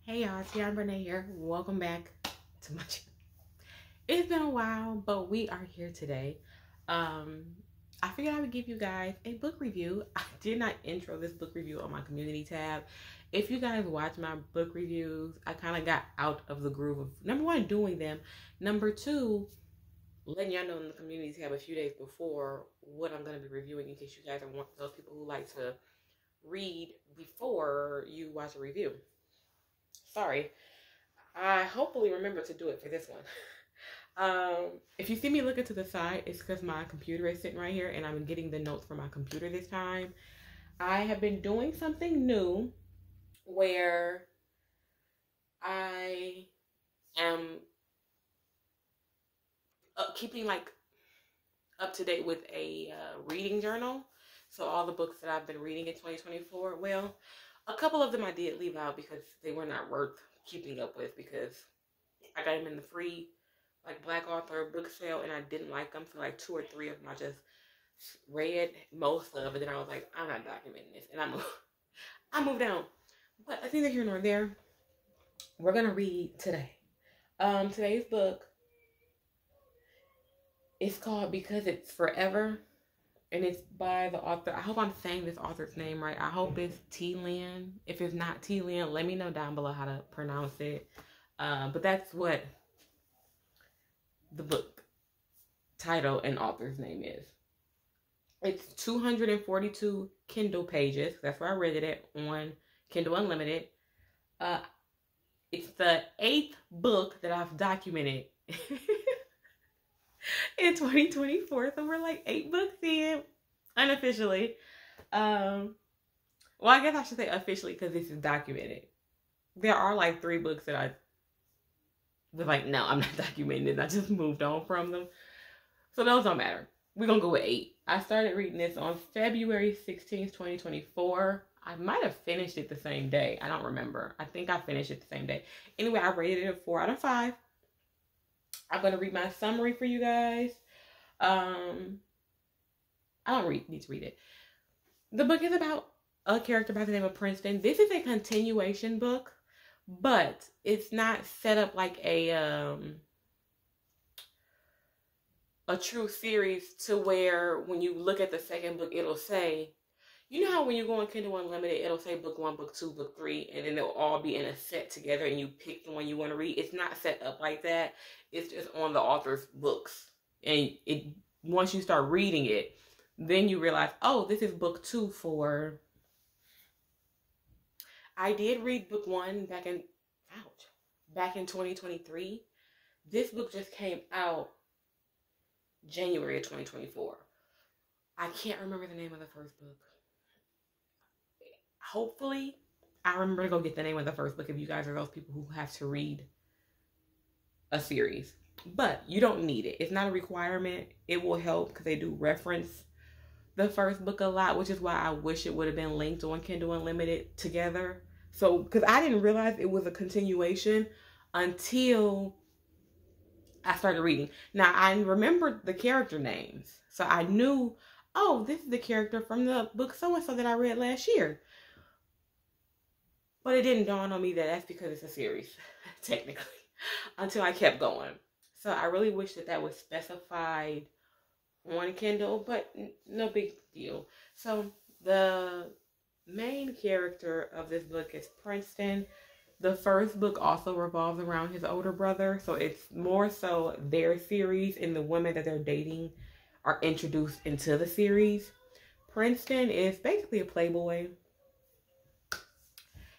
Hey y'all, Teannabranae here. Welcome back to my channel. It's been a while, but we are here today. I figured I would give you guys a book review. I did not intro this book review on my community tab. If you guys watch my book reviews, I kind of got out of the groove of, number one, doing them. Number two, letting y'all know in the community tab a few days before what I'm going to be reviewing, in case you guys are one of those people who like to read before you watch a review. Sorry. I hopefully remember to do it for this one. If you see me looking to the side, it's because my computer is sitting right here and I'm getting the notes from my computer this time. I have been doing something new where I am keeping up to date with a reading journal. So all the books that I've been reading in 2024, well, a couple of them I did leave out because they were not worth keeping up with, because I got them in the free Black author book sale and I didn't like them. So 2 or 3 of them I just read most of, and then I was like, I'm not documenting this, and I moved on. But that's neither here nor there. We're gonna read today. Today's book is called Because It's Forever. And it's by the author. I hope I'm saying this author's name right. I hope it's Teanna. If it's not Teanna, let me know down below how to pronounce it. But that's what the book title and author's name is. It's 242 Kindle pages. That's where I read it at, on Kindle Unlimited. It's the 8th book that I've documented in 2024, so we're 8 books in, unofficially. Well, I guess I should say officially, because this is documented. There are 3 books that I was no, I'm not documenting this. I just moved on from them, so those don't matter. We're gonna go with 8. I started reading this on February 16th, 2024. I might have finished it the same day. I don't remember. I think I finished it the same day. Anyway, I rated it a 4 out of 5. I'm going to read my summary for you guys. I don't need to read it. The book is about a character by the name of Princeton. This is a continuation book, but it's not set up like a true series, to where when you look at the second book, it'll say, you know how when you go on Kindle Unlimited, it'll say book 1, book 2, book 3, and then they'll all be in a set together and you pick the one you want to read. It's not set up like that. It's just on the author's books. And once you start reading it, then you realize, oh, this is book 2 for... I did read book 1 back in 2023. This book just came out January of 2024. I can't remember the name of the first book. Hopefully, I remember to go get the name of the first book if you guys are those people who have to read a series. But you don't need it. It's not a requirement. It will help because they do reference the first book a lot, which is why I wish it would have been linked on Kindle Unlimited together. So, because I didn't realize it was a continuation until I started reading. Now, I remembered the character names. So I knew, oh, this is the character from the book so-and-so that I read last year. But it didn't dawn on me that that's because it's a series, technically, until I kept going. So I really wish that was specified on Kindle, but no big deal. So the main character of this book is Princeton. The first book also revolves around his older brother. So it's more so their series, and the women that they're dating are introduced into the series. Princeton is basically a playboy.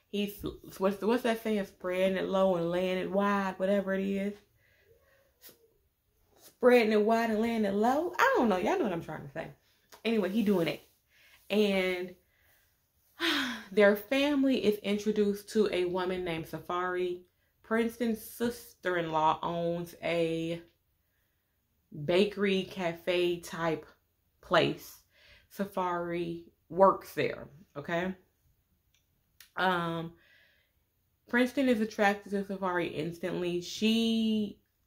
He's, what's that saying? Spreading it low and laying it wide, whatever it is. Spreading it wide and laying it low. I don't know. Y'all know what I'm trying to say. Anyway, he doing it. And their family is introduced to a woman named Safari. Princeton's sister-in-law owns a bakery, cafe type place. Safari works there, okay? Princeton is attracted to Safari instantly.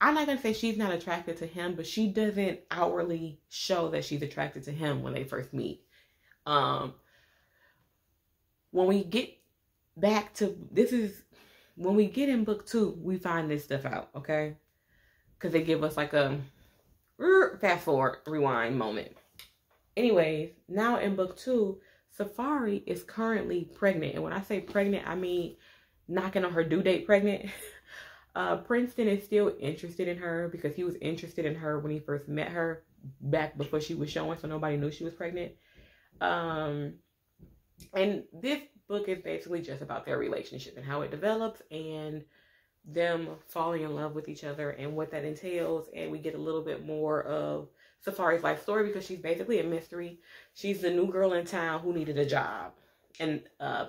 I'm not going to say she's not attracted to him, but she doesn't outwardly show that she's attracted to him when they first meet. When we get back to, this is when we get in book 2, we find this stuff out, okay? Because they give us like a fast forward, rewind moment. Anyways, now in book 2, Safari is currently pregnant. And when I say pregnant, I mean knocking on her due date pregnant. Princeton is still interested in her because he was interested in her when he first met her back before she was showing, so nobody knew she was pregnant. And this book is basically just about their relationship and how it develops and them falling in love with each other and what that entails. And we get a little bit more of Safari's life story because she's basically a mystery. She's the new girl in town who needed a job. And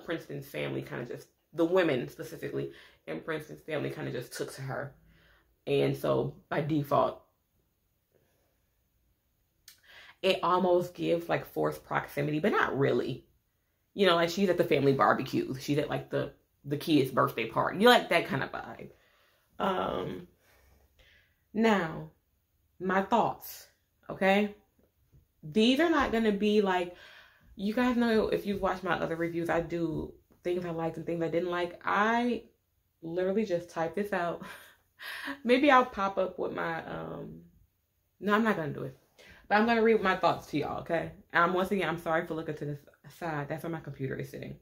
Princeton's family kind of just, the women specifically in Princeton's family kind of just took to her. And so by default, it almost gives like forced proximity, but not really. You know, like she's at the family barbecue. She's at like the kid's birthday party. You like that kind of vibe. Now, my thoughts, okay? These are not going to be like, you guys know if you've watched my other reviews, I do things I liked and things I didn't like. I literally just typed this out. Maybe I'll pop up with my, no, I'm not going to do it. But I'm going to read my thoughts to y'all, okay? Once again, I'm sorry for looking to the side. That's where my computer is sitting.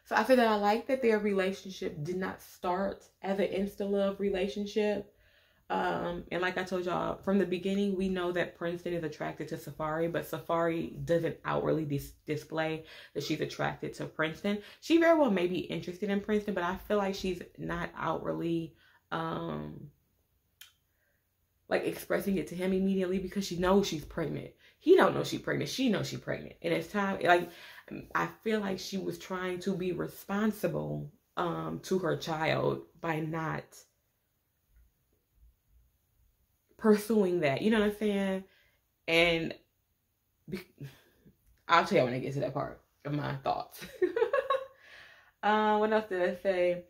So I feel that I like that their relationship did not start as an insta-love relationship. And like I told y'all, from the beginning, we know that Princeton is attracted to Safari, but Safari doesn't outwardly display that she's attracted to Princeton. She very well may be interested in Princeton, but I feel like she's not outwardly like expressing it to him immediately because she knows she's pregnant. He don't know she's pregnant. She knows she's pregnant. And it's time, like, I feel like she was trying to be responsible to her child by not pursuing that. You know what I'm saying? And I'll tell you when I get to that part of my thoughts. What else did I say?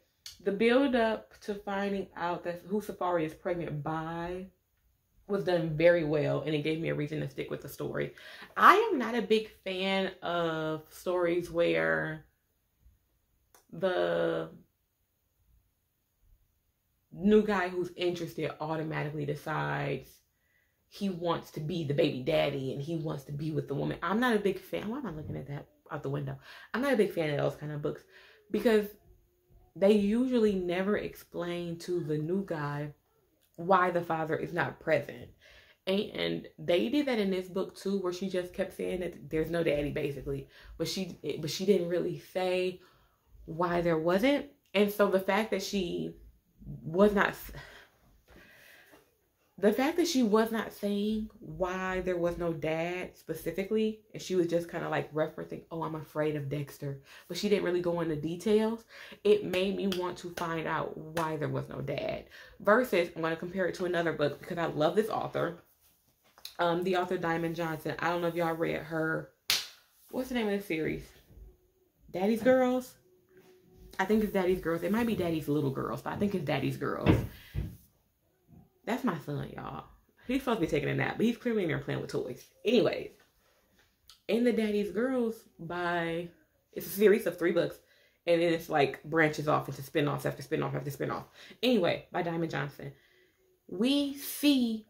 The build up to finding out that who Safari is pregnant by was done very well, and it gave me a reason to stick with the story. I am not a big fan of stories where the new guy who's interested automatically decides he wants to be the baby daddy and he wants to be with the woman. I'm not a big fan. Why am I looking at that out the window? I'm not a big fan of those kind of books because they usually never explain to the new guy why the father is not present. And they did that in this book too, where she just kept saying that there's no daddy basically, but she didn't really say why there wasn't. And so the fact that she was not saying why there was no dad specifically, and she was just kind of like referencing, oh, I'm afraid of Dexter, but she didn't really go into details. It made me want to find out why there was no dad. Versus, I'm going to compare it to another book because I love this author. The author Diamond Johnson. I don't know if y'all read her, what's the name of the series? Daddy's Girls? I think it's Daddy's Girls. It might be Daddy's Little Girls, but I think it's Daddy's Girls. That's my son, y'all. He's supposed to be taking a nap, but he's clearly in there playing with toys. Anyways, in the Daddy's Girls it's a series of 3 books, and then it's like branches off into spin-offs after spin-off after spin-off. Anyway, by Diamond Johnson. We see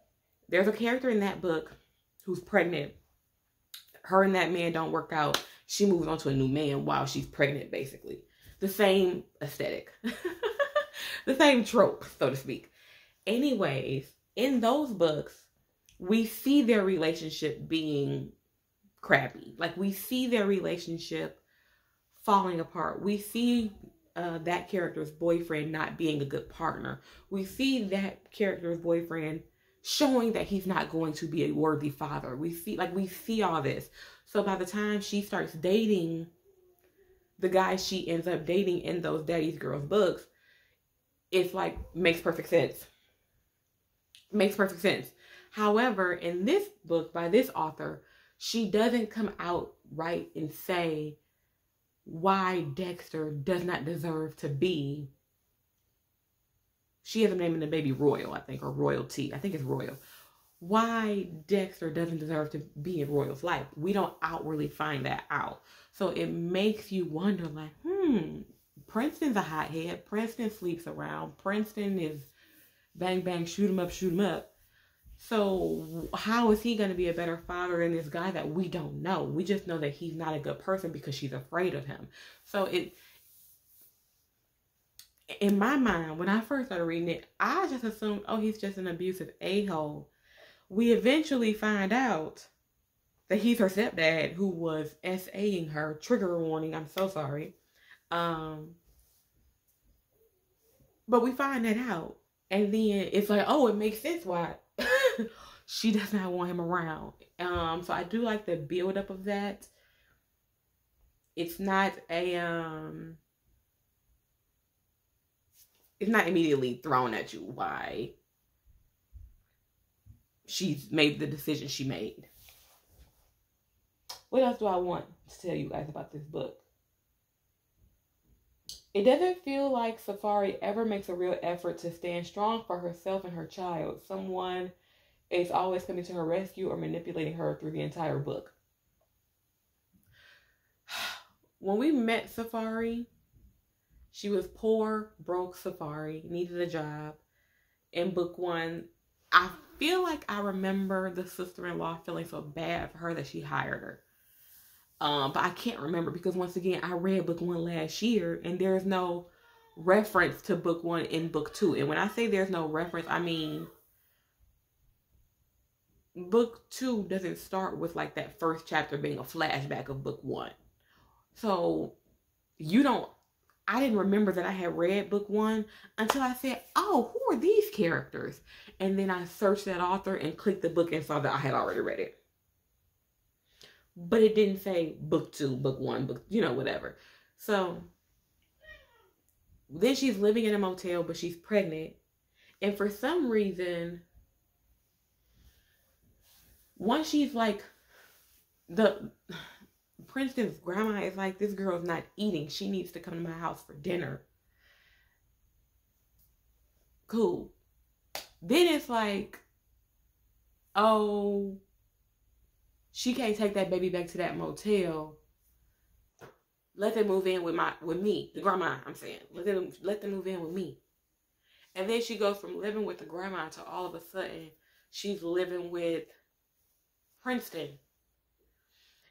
there's a character in that book who's pregnant. Her and that man don't work out. She moves on to a new man while she's pregnant, basically. The same aesthetic. The same trope, so to speak. Anyways, in those books, we see their relationship being crappy. Like, we see their relationship falling apart. We see that character's boyfriend not being a good partner. We see that character's boyfriend showing that he's not going to be a worthy father. We see all this. So by the time she starts dating the guy she ends up dating in those Daddy's Girls books, it's like, makes perfect sense. Makes perfect sense. However, in this book by this author, she doesn't come out right and say why Dexter does not deserve to be. She has a name in the baby Royal, I think, or Royalty. I think it's Royal. Why Dexter doesn't deserve to be in Royal's life. We don't outwardly find that out. So it makes you wonder, like, Princeton's a hothead. Princeton sleeps around. Princeton is bang, bang, shoot him up, shoot him up. So how is he going to be a better father than this guy that we don't know? We just know that he's not a good person because she's afraid of him. So in my mind, when I first started reading it, I just assumed, oh, he's just an abusive a-hole. We eventually find out that he's her stepdad who was SAing her. Trigger warning, I'm so sorry. But we find that out. And then it's like, oh, it makes sense why she does not want him around. So I do like the build up of that. It's not it's not immediately thrown at you why she's made the decision she made. What else do I want to tell you guys about this book? It doesn't feel like Safari ever makes a real effort to stand strong for herself and her child. Someone is always coming to her rescue or manipulating her through the entire book. When we met Safari, she was poor, broke Safari, needed a job. In book 1, I feel like I remember the sister-in-law feeling so bad for her that she hired her. But I can't remember because once again, I read book 1 last year and there's no reference to book 1 in book 2. And when I say there's no reference, I mean book 2 doesn't start with like that first chapter being a flashback of book 1. So I didn't remember that I had read book 1 until I said, oh, who are these characters? And then I searched that author and clicked the book and saw that I had already read it. But it didn't say book 2, book 1, book, whatever. So then she's living in a motel, but she's pregnant. And for some reason, once she's like, Princeton's grandma is like, this girl's not eating. She needs to come to my house for dinner. Cool. Then it's like, oh, she can't take that baby back to that motel. Let them move in with me, the grandma, I'm saying. Let them move in with me. And then she goes from living with the grandma to all of a sudden she's living with Princeton.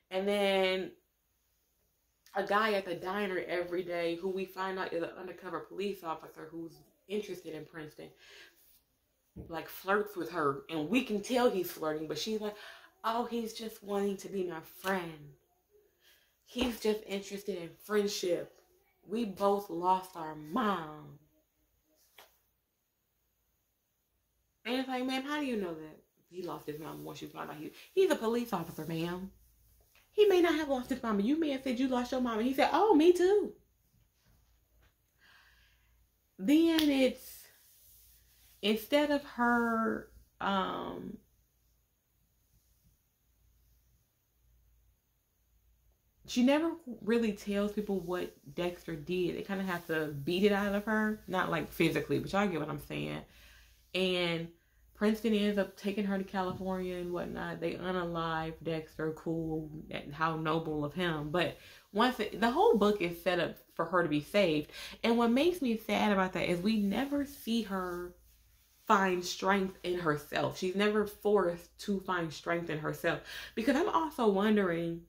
And then a guy at the diner every day who we find out is an undercover police officer who's interested in Princeton, like flirts with her. And we can tell he's flirting, but she's like, oh, he's just wanting to be my friend. He's just interested in friendship. We both lost our mom. And it's like, ma'am, how do you know that he lost his mom once you found out he's a police officer, ma'am? He may not have lost his mama. You may have said you lost your mama. He said, oh, me too. Then it's, instead of her, she never really tells people what Dexter did. They kind of have to beat it out of her. Not like physically, but y'all get what I'm saying. And Princeton ends up taking her to California and whatnot. They unalive Dexter, cool, and how noble of him. But the whole book is set up for her to be saved. And what makes me sad about that is we never see her find strength in herself. She's never forced to find strength in herself. Because I'm also wondering,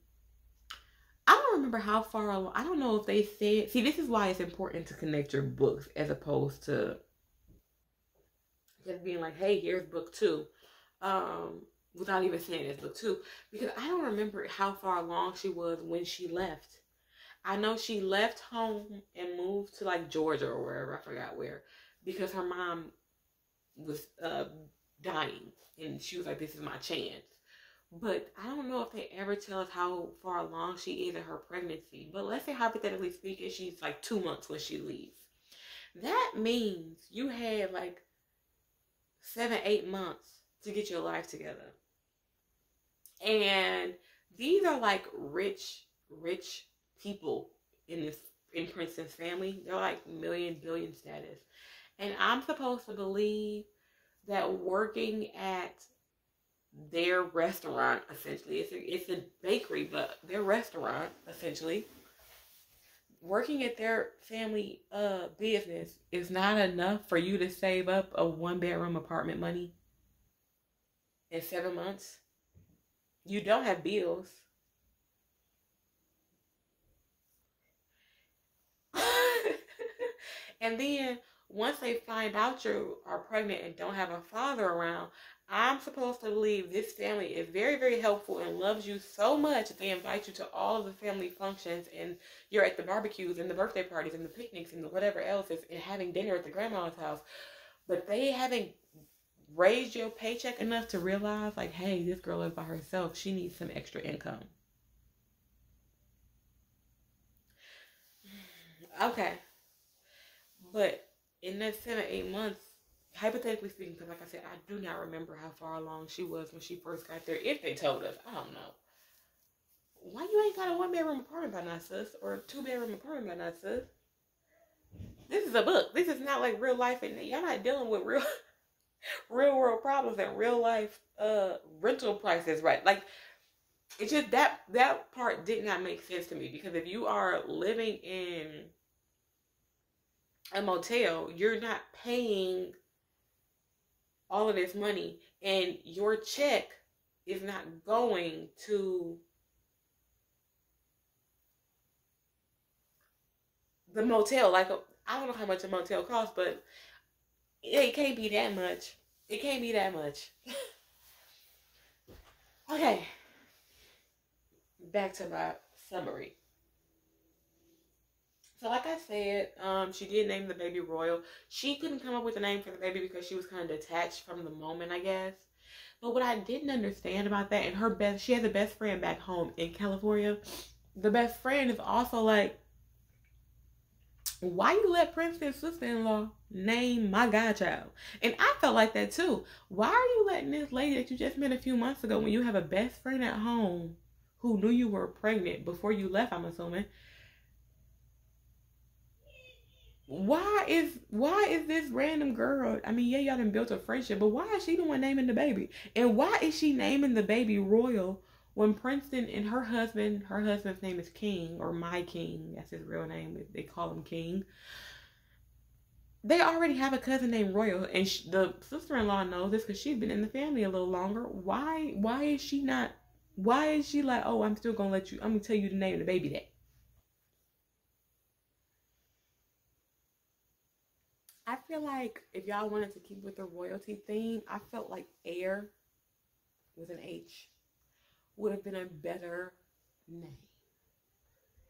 I don't remember how far along, I don't know if they said, see, this is why it's important to connect your books as opposed to just being like, hey, here's book 2, without even saying it's book 2, because I don't remember how far along she was when she left. I know she left home and moved to like Georgia or wherever, I forgot where, because her mom was dying, and she was like, this is my chance. But I don't know if they ever tell us how far along she is in her pregnancy. But let's say, hypothetically speaking, she's like 2 months when she leaves. That means you had like 7-8 months to get your life together. And these are like rich people in Princeton's family. They're like million, billion status. And I'm supposed to believe that working at their restaurant, essentially, it's a bakery, but their restaurant, essentially, working at their family business is not enough for you to save up a 1-bedroom apartment money in 7 months. You don't have bills. And then once they find out you are pregnant and don't have a father around, I'm supposed to believe this family is very, very helpful and loves you so much that they invite you to all of the family functions, and you're at the barbecues and the birthday parties and the picnics and the whatever else is, and having dinner at the grandma's house. But they haven't raised your paycheck enough to realize, like, hey, this girl is by herself. She needs some extra income. Okay. But in that 7, 8 months, hypothetically speaking, because like I said, I do not remember how far along she was when she first got there. If they told us, I don't know. Why you ain't got a 1-bedroom apartment by now, sis? Or a 2-bedroom apartment by now, sis? This is a book. This is not like real life, and y'all not dealing with real world problems and real life rental prices, right? Like, it's just that part did not make sense to me, because if you are living in a motel, you're not paying all of this money, and your check is not going to the motel. Like, I don't know how much a motel costs, but it can't be that much. It can't be that much. Okay, back to my summary. So like I said, she did name the baby Royal. She couldn't come up with a name for the baby because she was kind of detached from the moment, I guess. But what I didn't understand about that, and she has a best friend back home in California. The best friend is also like, why you let Princeton's sister-in-law name my godchild? And I felt like that too. Why are you letting this lady that you just met a few months ago, when you have a best friend at home who knew you were pregnant before you left, I'm assuming, why is this random girl, I mean, yeah, y'all done built a friendship, but why is she the one naming the baby? And why is she naming the baby Royal when Princeton and her husband's name is King, or My King, that's his real name, they call him King. They already have a cousin named Royal, and the sister-in-law knows this because she's been in the family a little longer. Why is she like, oh, I'm gonna tell you to name the baby that? I feel like if y'all wanted to keep with the royalty theme, I felt like Heir with an H would have been a better name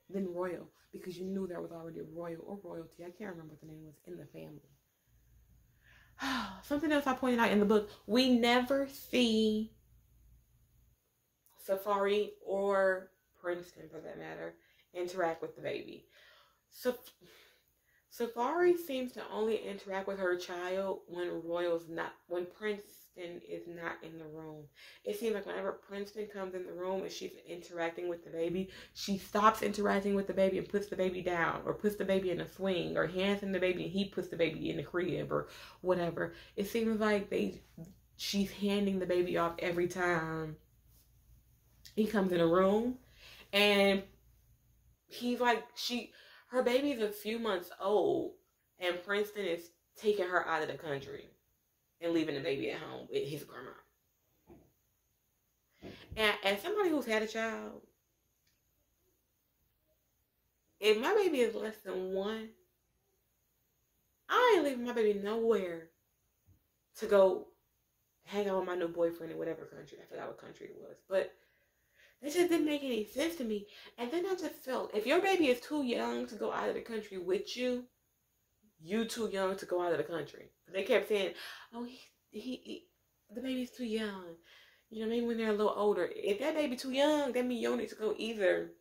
than Royal, because you knew there was already Royal or Royalty. I can't remember what the name was in the family. Something else I pointed out in the book, we never see Safari or Princeton, for that matter, interact with the baby. So Safari seems to only interact with her child when Princeton is not in the room. It seems like whenever Princeton comes in the room and she's interacting with the baby, she stops interacting with the baby and puts the baby down, or puts the baby in a swing, or hands him the baby and he puts the baby in the crib, or whatever. It seems like she's handing the baby off every time he comes in a room, and he's like, her baby is a few months old, and Princeton is taking her out of the country and leaving the baby at home with his grandma. And as somebody who's had a child, if my baby is less than 1, I ain't leaving my baby nowhere to go hang out with my new boyfriend in whatever country. I forgot what country it was. But it just didn't make any sense to me. And then I just felt, if your baby is too young to go out of the country with you, you too young to go out of the country. They kept saying, oh, the baby's too young. You know, maybe when they're a little older. If that baby too young, that means you don't need to go either.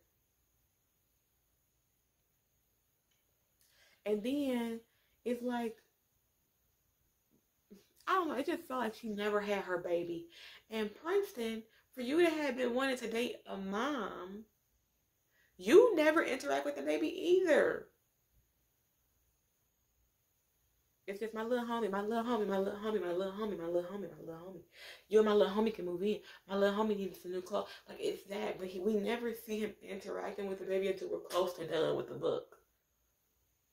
And then it's like, I don't know, it just felt like she never had her baby. And Princeton, for you to have been wanting to date a mom, you never interact with the baby either. It's just my little homie, my little homie, my little homie, my little homie, my little homie, my little homie. You and my little homie can move in. My little homie needs some new clothes. Like, it's that. But we never see him interacting with the baby until we're close to done with the book.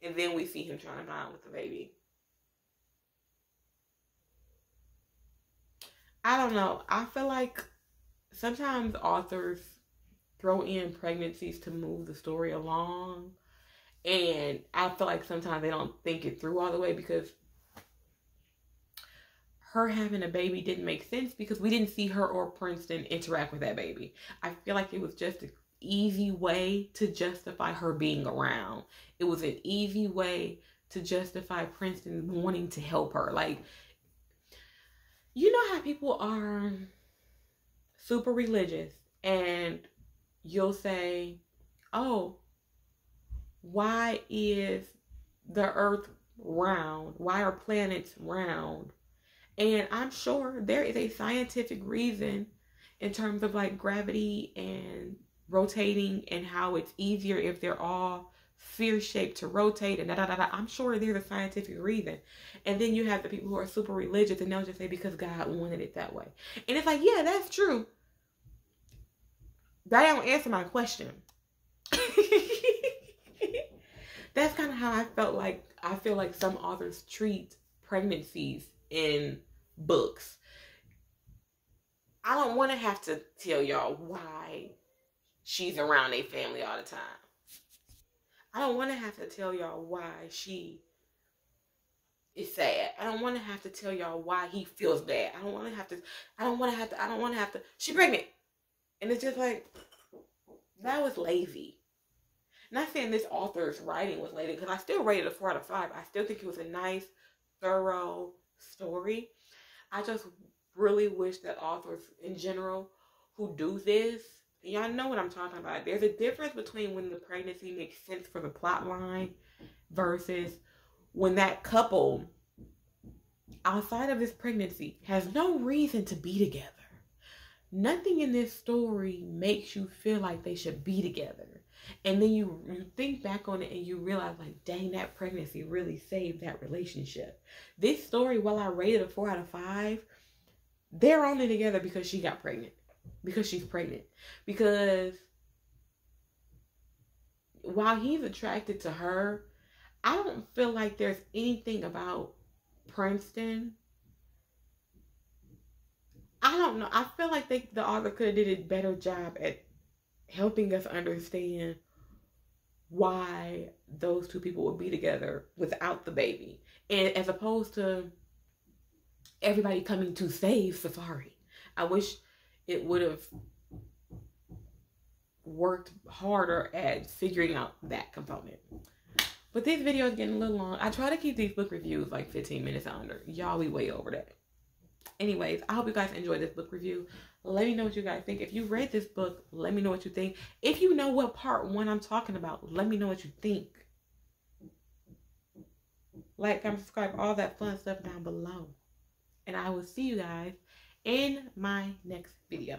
And then we see him trying to bond with the baby. I don't know. I feel like sometimes authors throw in pregnancies to move the story along. And I feel like sometimes they don't think it through all the way, because her having a baby didn't make sense because we didn't see her or Princeton interact with that baby. I feel like it was just an easy way to justify her being around. It was an easy way to justify Princeton wanting to help her. Like, you know how people are super religious and you'll say, oh, why is the earth round? Why are planets round? And I'm sure there is a scientific reason in terms of like gravity and rotating and how it's easier if they're all sphere shaped to rotate and da da da da. I'm sure there's a scientific reason. And then you have the people who are super religious and they'll just say because God wanted it that way. And it's like, yeah, that's true. That don't answer my question. That's kind of how I felt like, I feel like some authors treat pregnancies in books. I don't want to have to tell y'all why she's around a family all the time. I don't want to have to tell y'all why she is sad. I don't want to have to tell y'all why he feels bad. I don't want to have to, she's pregnant. And it's just like, that was lazy. Not saying this author's writing was lazy, because I still rated it a 4 out of 5. I still think it was a nice, thorough story. I just really wish that authors in general who do this, y'all know what I'm talking about. There's a difference between when the pregnancy makes sense for the plot line versus when that couple outside of this pregnancy has no reason to be together. Nothing in this story makes you feel like they should be together. And then you think back on it and you realize, like, dang, that pregnancy really saved that relationship. This story, while I rated a 4 out of 5, they're only together because she got pregnant. Because she's pregnant. Because while he's attracted to her, I don't feel like there's anything about Princeton. I don't know. I feel like the author could have did a better job at helping us understand why those two people would be together without the baby. And as opposed to everybody coming to save Safari. I wish it would have worked harder at figuring out that component. But this video is getting a little long. I try to keep these book reviews like 15 minutes under. Y'all be way over that. Anyways, I hope you guys enjoyed this book review. Let me know what you guys think. If you read this book, let me know what you think. If you know what part 1 I'm talking about, let me know what you think. Like, comment, subscribe, all that fun stuff down below. And I will see you guys in my next video.